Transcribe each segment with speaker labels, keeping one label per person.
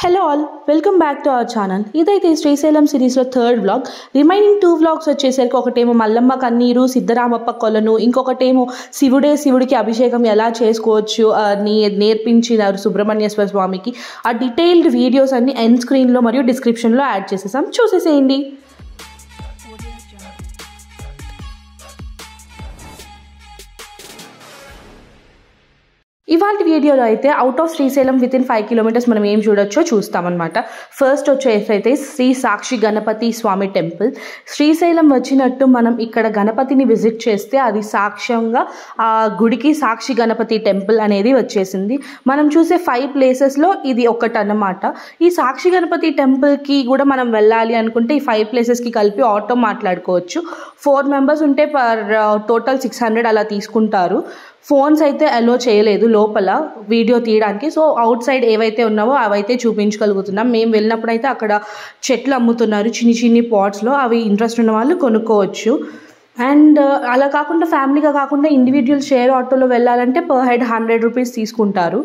Speaker 1: Hello all, welcome back to our channel. ఇదైతే శ్రీశైలం సిరీస్లో third vlog. Remaining 2 vlogs వచ్చేసరికి ఒకటేమో మల్లమ్మ కన్నీరు సిద్ధరామప్ప కొలను, ఇంకొకటేమో శివుడికి అభిషేకం ఎలా చేసుకోవచ్చు అని నేర్పించినారు సుబ్రహ్మణ్యేశ్వర స్వామికి. ఆ డీటెయిల్డ్ వీడియోస్ అన్ని ఎండ్ స్క్రీన్లో మరియు డిస్క్రిప్షన్లో యాడ్ చేసేసాం, చూసేసేయండి. ఇవాళ వీడియోలో అయితే out of Srisailam within 5 kilometres మనం ఏం చూడొచ్చో చూస్తామన్నమాట. ఫస్ట్ వచ్చేసి అయితే శ్రీ సాక్షి గణపతి స్వామి టెంపుల్. శ్రీశైలం వచ్చినట్టు మనం ఇక్కడ గణపతిని విజిట్ చేస్తే అది సాక్ష్యంగా ఆ గుడికి సాక్షి గణపతి టెంపుల్ అనేది వచ్చేసింది. మనం చూసే 5 ప్లేసెస్లో ఇది ఒకటి అన్నమాట. ఈ సాక్షి గణపతి టెంపుల్కి కూడా మనం వెళ్ళాలి అనుకుంటే ఈ 5 ప్లేసెస్కి కలిపి ఆటో మాట్లాడుకోవచ్చు. 4 మెంబర్స్ ఉంటే పర్ టోటల్ 600 అలా తీసుకుంటారు. ఫోన్స్ అయితే అలో చేయలేదు లోపల వీడియో తీయడానికి. సో అవుట్ సైడ్ ఏవైతే ఉన్నావో అవైతే చూపించగలుగుతున్నాం. మేము వెళ్ళినప్పుడు అయితే అక్కడ చెట్లు అమ్ముతున్నారు చిన్ని పాట్స్లో, అవి ఇంట్రెస్ట్ ఉన్న వాళ్ళు కొనుక్కోవచ్చు. అండ్ అలా కాకుండా ఫ్యామిలీగా కాకుండా ఇండివిజువల్ షేర్ ఆటోలో వెళ్ళాలంటే పర్ హెడ్ 100 రూపీస్ తీసుకుంటారు.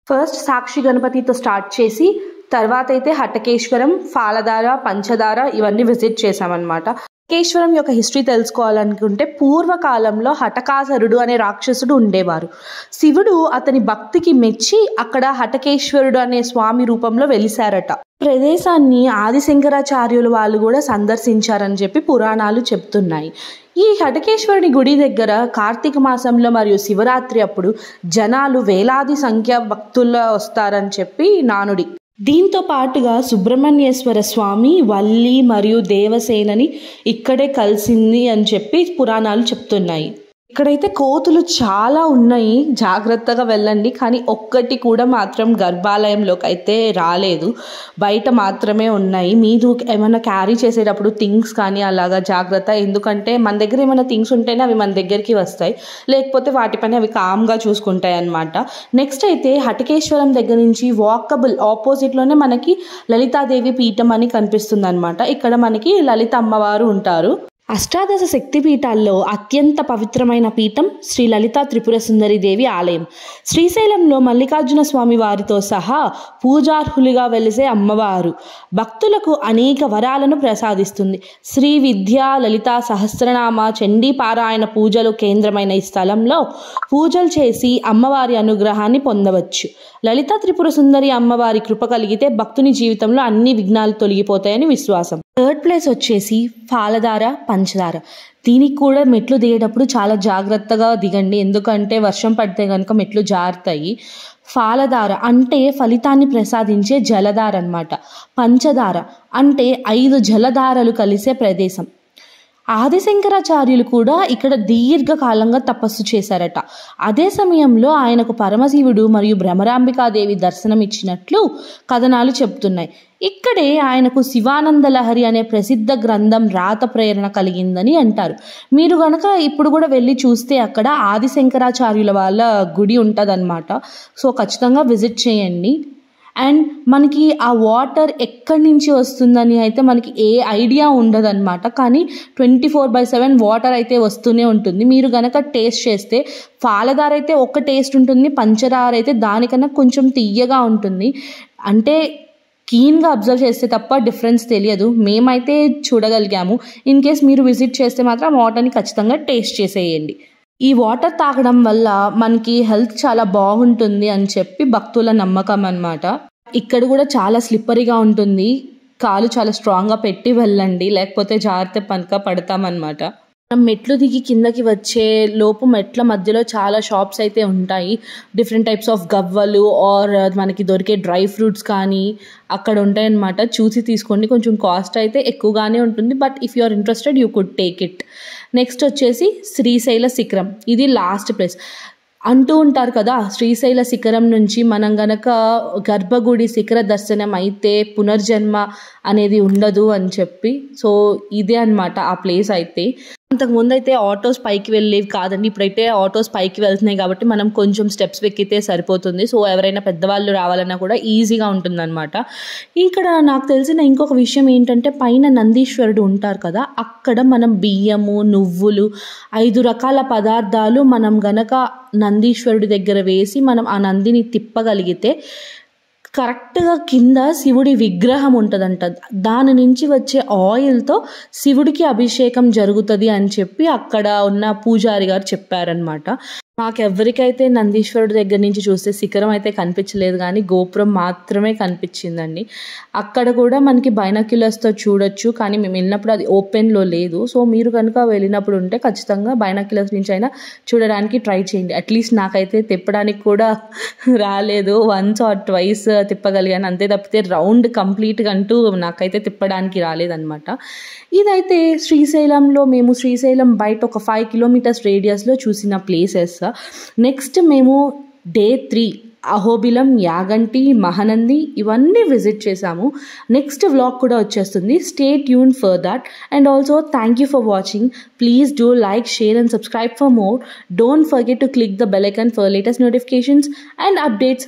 Speaker 1: ఫస్ట్ సాక్షి గణపతితో స్టార్ట్ చేసి తర్వాత అయితే హటకేశ్వరం, ఫాలధార, పంచదార ఇవన్నీ విజిట్ చేసామన్నమాట. హటకేశ్వరం యొక్క హిస్టరీ తెలుసుకోవాలనుకుంటే పూర్వకాలంలో హటకాసురుడు అనే రాక్షసుడు ఉండేవారు. శివుడు అతని భక్తికి మెచ్చి అక్కడ హటకేశ్వరుడు అనే స్వామి రూపంలో వెలిశారట. ప్రదేశాన్ని ఆదిశంకరాచార్యులు వాళ్ళు కూడా సందర్శించారని చెప్పి పురాణాలు చెప్తున్నాయి. ఈ హటకేశ్వరుని గుడి దగ్గర కార్తీక మాసంలో మరియు శివరాత్రి అప్పుడు జనాలు వేలాది సంఖ్య భక్తుల్లో వస్తారని చెప్పి నానుడి. దీంతో పాటుగా సుబ్రహ్మణ్యేశ్వర స్వామి వల్లి మరియు దేవసేనని ఇక్కడే కలిసింది అని చెప్పి పురాణాలు చెప్తున్నాయి. ఇక్కడైతే కోతులు చాలా ఉన్నాయి, జాగ్రత్తగా వెళ్ళండి. కానీ ఒక్కటి కూడా మాత్రం గర్భాలయంలోకి అయితే రాలేదు, బయట మాత్రమే ఉన్నాయి. మీరు ఏమైనా క్యారీ చేసేటప్పుడు థింగ్స్ కానీ అలాగా జాగ్రత్త. ఎందుకంటే మన దగ్గర ఏమైనా థింగ్స్ ఉంటేనే అవి మన దగ్గరికి వస్తాయి, లేకపోతే వాటిపైన అవి కామ్గా చూసుకుంటాయి అన్నమాట. నెక్స్ట్ అయితే హటకేశ్వరం దగ్గర నుంచి వాకబుల్ ఆపోజిట్లోనే మనకి లలితాదేవి పీఠం అని కనిపిస్తుంది అనమాట. ఇక్కడ మనకి లలిత అమ్మవారు ఉంటారు. అష్టాదశ శక్తి పీఠాల్లో అత్యంత పవిత్రమైన పీఠం శ్రీ లలితా త్రిపుర సుందరి దేవి ఆలయం. శ్రీశైలంలో మల్లికార్జున స్వామి వారితో సహా పూజార్హులుగా వెలిసే అమ్మవారు భక్తులకు అనేక వరాలను ప్రసాదిస్తుంది. శ్రీ విద్యా లలితా సహస్రనామ చండీ పారాయణ పూజలు కేంద్రమైన ఈ స్థలంలో పూజలు చేసి అమ్మవారి అనుగ్రహాన్ని పొందవచ్చు. లలితా త్రిపుర సుందరి అమ్మవారి కృప కలిగితే భక్తుని జీవితంలో అన్ని విఘ్నాలు తొలగిపోతాయని విశ్వాసం. థర్డ్ ప్లేస్ వచ్చేసి ఫాలధార, పంచదార. దీనికి కూడా మెట్లు దిగేటప్పుడు చాలా జాగ్రత్తగా దిగండి, ఎందుకంటే వర్షం పడితే కనుక మెట్లు జారుతాయి. ఫాలధార అంటే ఫలితాన్ని ప్రసాదించే జలధార అన్నమాట. పంచదార అంటే 5 జలధారలు కలిసే ప్రదేశం. ఆదిశంకరాచార్యులు కూడా ఇక్కడ దీర్ఘకాలంగా తపస్సు చేశారట. అదే సమయంలో ఆయనకు పరమశివుడు మరియు భ్రమరాంబికాదేవి దర్శనం ఇచ్చినట్లు కథనాలు చెప్తున్నాయి. ఇక్కడే ఆయనకు శివానంద లహరి అనే ప్రసిద్ధ గ్రంథం రాత ప్రేరణ కలిగిందని అంటారు. మీరు కనుక ఇప్పుడు కూడా వెళ్ళి చూస్తే అక్కడ ఆదిశంకరాచార్యుల వాళ్ళ గుడి ఉంటుందన్నమాట. సో ఖచ్చితంగా విజిట్ చేయండి. అండ్ మనకి ఆ వాటర్ ఎక్కడి నుంచి వస్తుందని అయితే మనకి ఏ ఐడియా ఉండదన్నమాట. కానీ 24/7 వాటర్ అయితే వస్తూనే ఉంటుంది. మీరు కనుక టేస్ట్ చేస్తే ఫాలధార అయితే ఒక టేస్ట్ ఉంటుంది, పంచదార అయితే దానికన్నా కొంచెం తియ్యగా ఉంటుంది. అంటే కీన్గా అబ్జర్వ్ చేస్తే తప్ప డిఫరెన్స్ తెలియదు. మేమైతే చూడగలిగాము. ఇన్ కేస్ మీరు విజిట్ చేస్తే మాత్రం వాటర్ని ఖచ్చితంగా టేస్ట్ చేసేయండి. ఈ వాటర్ తాగడం వల్ల మనకి హెల్త్ చాలా బాగుంటుంది అని చెప్పి భక్తుల నమ్మకం అన్నమాట. ఇక్కడ కూడా చాలా స్లిప్పరీగా ఉంటుంది, కాలు చాలా స్ట్రాంగ్గా పెట్టి వెళ్ళండి, లేకపోతే జాగ్రత్త పనక పడతామన్నమాట. మనం మెట్లు దిగి కిందకి వచ్చే లోపు మెట్ల మధ్యలో చాలా షాప్స్ అయితే ఉంటాయి. డిఫరెంట్ టైప్స్ ఆఫ్ గవ్వలు ఆర్ మనకి దొరికే డ్రై ఫ్రూట్స్ కానీ అక్కడ ఉంటాయన్నమాట. చూసి తీసుకోండి. కొంచెం కాస్ట్ అయితే ఎక్కువగానే ఉంటుంది, but if you are interested you could take it. Next వచ్చేసి శ్రీశైల శిఖరం. ఇది లాస్ట్ ప్లేస్. అంటూ ఉంటారు కదా, శ్రీశైల శిఖరం నుంచి మనం గనక గర్భగుడి శిఖర దర్శనం అయితే పునర్జన్మ అనేది ఉండదు అని చెప్పి. సో ఇదే అన్నమాట ఆ ప్లేస్ అయితే. అంతకుముందు అయితే ఆటోస్ పైకి వెళ్ళేవి కాదండి, ఇప్పుడైతే ఆటోస్ పైకి వెళ్తున్నాయి కాబట్టి మనం కొంచెం స్టెప్స్ ఎక్కితే సరిపోతుంది. సో ఎవరైనా పెద్దవాళ్ళు రావాలన్నా కూడా ఈజీగా ఉంటుందన్నమాట. ఇక్కడ నాకు తెలిసిన ఇంకొక విషయం ఏంటంటే పైన నందీశ్వరుడు ఉంటారు కదా, అక్కడ మనం బియ్యము, నువ్వులు 5 రకాల పదార్థాలు మనం గనక నందీశ్వరుడి దగ్గర వేసి మనం ఆ నందిని తిప్పగలిగితే కరెక్ట్గా కింద శివుడి విగ్రహం ఉంటుందంట. దాని నుంచి వచ్చే ఆయిల్తో శివుడికి అభిషేకం జరుగుతుంది అని చెప్పి అక్కడ ఉన్న పూజారి గారు చెప్పారనమాట. మాకెవరికైతే నందీశ్వరుడి దగ్గర నుంచి చూస్తే శిఖరం అయితే కనిపించలేదు, కానీ గోపురం మాత్రమే కనిపించిందండి. అక్కడ కూడా మనకి బైనాక్యులర్స్తో చూడొచ్చు, కానీ మేము వెళ్ళినప్పుడు అది ఓపెన్లో లేదు. సో మీరు కనుక వెళ్ళినప్పుడు ఉంటే ఖచ్చితంగా బైనాక్యులర్స్ నుంచి అయినా చూడడానికి ట్రై చేయండి. అట్లీస్ట్ నాకైతే తిప్పడానికి కూడా రాలేదు, వన్స్ ఆర్ ట్వైస్ తిప్పగలిగాను అంతే తప్పితే రౌండ్ కంప్లీట్గా అంటూ నాకైతే తిప్పడానికి రాలేదన్నమాట. ఇదైతే శ్రీశైలంలో మేము శ్రీశైలం బయట ఒక 5 కిలోమీటర్స్ రేడియస్లో చూసిన ప్లేసెస్. నెక్స్ట్ మేము డే 3 అహోబిలం, యాగంటి, మహానంది ఇవన్నీ విజిట్ చేసాము. నెక్స్ట్ వ్లాగ్ కూడా వచ్చేస్తుంది. Stay tune for that. And also thank you for watching. Please do like, share and subscribe for more. Don't forget to click the bell icon for latest notifications and updates